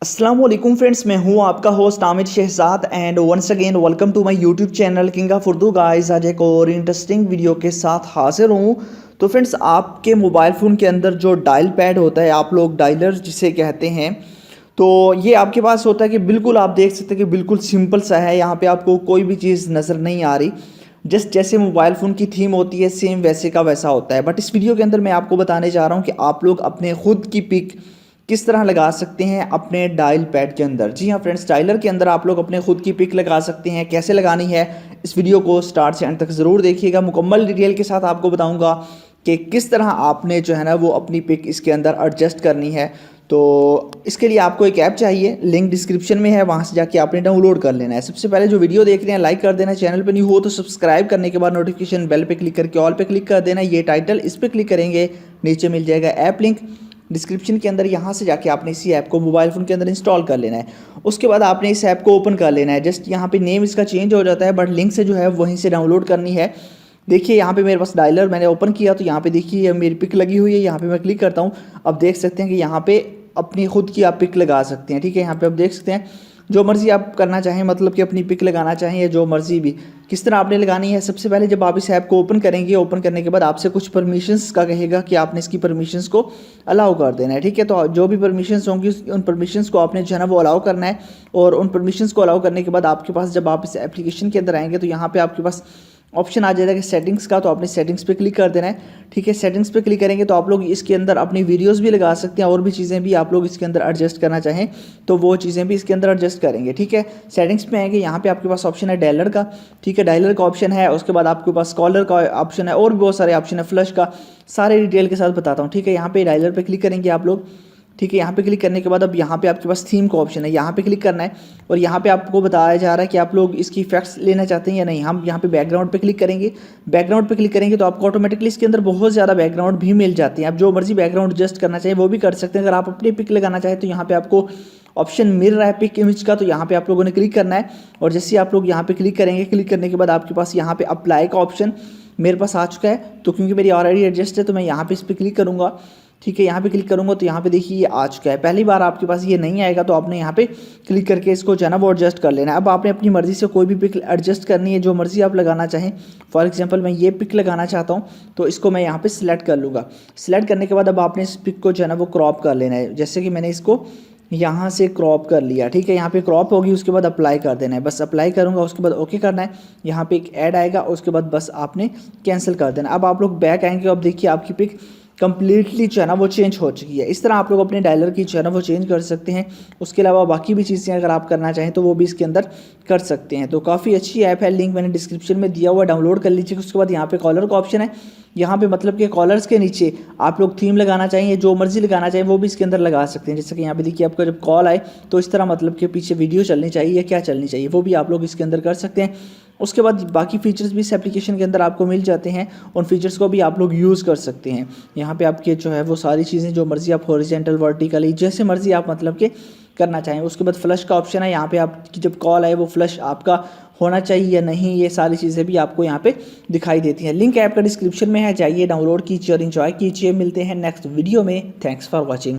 अस्सलाम वालेकुम फ्रेंड्स, मैं हूं आपका host Aamir Shahzad and once again welcome to my YouTube channel king of Urdu guys. आज एक और इंटरेस्टिंग वीडियो के साथ हाजिर हूं। तो फ्रेंड्स, आपके मोबाइल फ़ोन के अंदर जो डायल पैड होता है, आप लोग डायलर जिसे कहते हैं, तो ये आपके पास होता है कि बिल्कुल आप देख सकते हैं कि बिल्कुल सिंपल सा है। यहाँ पे आपको कोई भी चीज़ नज़र नहीं आ रही, जस्ट जैसे मोबाइल फ़ोन की थीम होती है सेम वैसे का वैसा होता है। बट इस वीडियो के अंदर मैं आपको बताने जा रहा हूँ कि आप लोग अपने खुद की पिक किस तरह लगा सकते हैं अपने डायल पैड के अंदर। जी हाँ फ्रेंड्स, डायलर के अंदर आप लोग अपने खुद की पिक लगा सकते हैं। कैसे लगानी है, इस वीडियो को स्टार्ट से एंड तक ज़रूर देखिएगा। मुकम्मल डिटेल के साथ आपको बताऊंगा कि किस तरह आपने जो है ना वो अपनी पिक इसके अंदर एडजस्ट करनी है। तो इसके लिए आपको एक ऐप चाहिए, लिंक डिस्क्रिप्शन में है, वहाँ से जाके आपने डाउनलोड कर लेना है। सबसे पहले जो वीडियो देख रहे हैं लाइक कर देना, चैनल पर न्यू हो तो सब्सक्राइब करने के बाद नोटिफिकेशन बेल पे क्लिक करके ऑल पे क्लिक कर देना। ये टाइटल, इस पर क्लिक करेंगे, नीचे मिल जाएगा ऐप लिंक डिस्क्रिप्शन के अंदर। यहाँ से जाके आपने इसी ऐप को मोबाइल फ़ोन के अंदर इंस्टॉल कर लेना है। उसके बाद आपने इस ऐप को ओपन कर लेना है। जस्ट यहाँ पे नेम इसका चेंज हो जाता है, बट लिंक से जो है वहीं से डाउनलोड करनी है। देखिए यहाँ पे मेरे पास डायलर मैंने ओपन किया तो यहाँ पे देखिए मेरी पिक लगी हुई है। यहाँ पे मैं क्लिक करता हूँ, अब देख सकते हैं कि यहाँ पे अपनी खुद की आप पिक लगा सकते हैं। ठीक है, यहाँ पे आप देख सकते हैं जो मर्ज़ी आप करना चाहें, मतलब कि अपनी पिक लगाना चाहें या जो मर्ज़ी भी, किस तरह आपने लगानी है। सबसे पहले जब आप इस ऐप को ओपन करेंगे, ओपन करने के बाद आपसे कुछ परमिशंस का कहेगा कि आपने इसकी परमिशंस को अलाउ कर देना है। ठीक है, तो जो भी परमिशंस होंगी उन परमिशंस को आपने जो है ना वो अलाउ करना है। और उन परमिशंस को अलाउ करने के बाद आपके पास जब आप इस एप्लीकेशन के अंदर आएंगे तो यहाँ पर आपके पास ऑप्शन आ जाएगा कि सेटिंग्स का, तो आपने सेटिंग्स पे क्लिक कर देना है। ठीक है, सेटिंग्स पे क्लिक करेंगे तो आप लोग इसके अंदर अपनी वीडियोस भी लगा सकते हैं और भी चीज़ें भी आप लोग इसके अंदर एडजस्ट करना चाहें तो वो चीज़ें भी इसके अंदर एडजस्ट करेंगे। ठीक है, सेटिंग्स में आएंगे, यहाँ पे आपके पास ऑप्शन है डायलर का। ठीक है, डायलर का ऑप्शन है, उसके बाद आपके पास कॉलर का ऑप्शन है और भी बहुत सारे ऑप्शन है, फ्लश का, सारे डिटेल के साथ बताता हूँ। ठीक है, यहाँ पे डायलर पर क्लिक करेंगे आप लोग। ठीक है, यहाँ पे क्लिक करने के बाद अब यहाँ पे आपके पास थीम का ऑप्शन है, यहाँ पे क्लिक करना है। और यहाँ पे आपको बताया जा रहा है कि आप लोग इसकी इफेक्ट्स लेना चाहते हैं या नहीं। हम यहाँ पे बैकग्राउंड पे क्लिक करेंगे। बैकग्राउंड पे क्लिक करेंगे तो आपको ऑटोमेटिकली इसके अंदर बहुत ज़्यादा बैकग्राउंड भी मिल जाते हैं। आप जो मर्जी बैकग्राउंड एडजस्ट करना चाहिए वो भी कर सकते हैं। अगर आप अपनी पिक लगाना चाहें तो यहाँ पे आपको ऑप्शन मिल रहा है पिक इमेज का, तो यहाँ पे आप लोगों ने क्लिक करना है। और जैसे आप लोग यहाँ पे क्लिक करेंगे, क्लिक करने के बाद आपके पास यहाँ पे अप्लाई का ऑप्शन मेरे पास आ चुका है। तो क्योंकि मेरी ऑलरेडी एडजस्ट है तो मैं यहाँ पे इस पर क्लिक करूँगा। ठीक है, यहाँ पे क्लिक करूँगा तो यहाँ पे देखिए ये आ चुका है। पहली बार आपके पास ये नहीं आएगा तो आपने यहाँ पे क्लिक करके इसको जो है ना वो एडजस्ट कर लेना है। अब आपने अपनी मर्ज़ी से कोई भी पिक एडजस्ट करनी है, जो मर्ज़ी आप लगाना चाहें। फॉर एग्जांपल मैं ये पिक लगाना चाहता हूँ तो इसको मैं यहाँ पे सिलेक्ट कर लूँगा। सिलेक्ट करने के बाद अब आपने इस पिक को जो है ना वो क्रॉप कर लेना है। जैसे कि मैंने इसको यहाँ से क्रॉप कर लिया। ठीक है, यहाँ पे क्रॉप होगी, उसके बाद अप्लाई कर देना है। बस अप्लाई करूँगा, उसके बाद ओके करना है। यहाँ पे एक ऐड आएगा, उसके बाद बस आपने कैंसिल कर देना। अब आप लोग बैक आएंगे, अब देखिए आपकी पिक कंप्लीटली जो है ना वो चेंज हो चुकी है। इस तरह आप लोग अपने डायलर की जो है ना वो चेंज कर सकते हैं। उसके अलावा बाकी भी चीज़ें अगर आप करना चाहें तो वो भी इसके अंदर कर सकते हैं। तो काफ़ी अच्छी ऐप है, लिंक मैंने डिस्क्रिप्शन में दिया हुआ, डाउनलोड कर लीजिए। उसके बाद यहाँ पे कॉलर का ऑप्शन है, यहाँ पे मतलब कि कॉलर्स के नीचे आप लोग थीम लगाना चाहिए, जो मर्जी लगाना चाहिए वो भी इसके अंदर लगा सकते हैं। जैसे कि यहाँ पे देखिए आपका जब कॉल आए तो इस तरह मतलब कि पीछे वीडियो चलनी चाहिए या क्या चलनी चाहिए वो भी आप लोग इसके अंदर कर सकते हैं। उसके बाद बाकी फीचर्स भी इस एप्लीकेशन के अंदर आपको मिल जाते हैं, उन फीचर्स को भी आप लोग यूज़ कर सकते हैं। यहाँ पे आपके जो है वो सारी चीज़ें जो मर्ज़ी आप हॉरिजॉन्टल वर्टिकली जैसे मर्ज़ी आप मतलब कि करना चाहें। उसके बाद फ्लश का ऑप्शन है, यहाँ पे आपकी जब कॉल आए वो फ्लश आपका होना चाहिए या नहीं, ये सारी चीज़ें भी आपको यहाँ पे दिखाई देती हैं। लिंक ऐप का डिस्क्रिप्शन में है, जाइए डाउनलोड कीजिए और इन्जॉय कीजिए। मिलते हैं नेक्स्ट वीडियो में। Thanks for watching.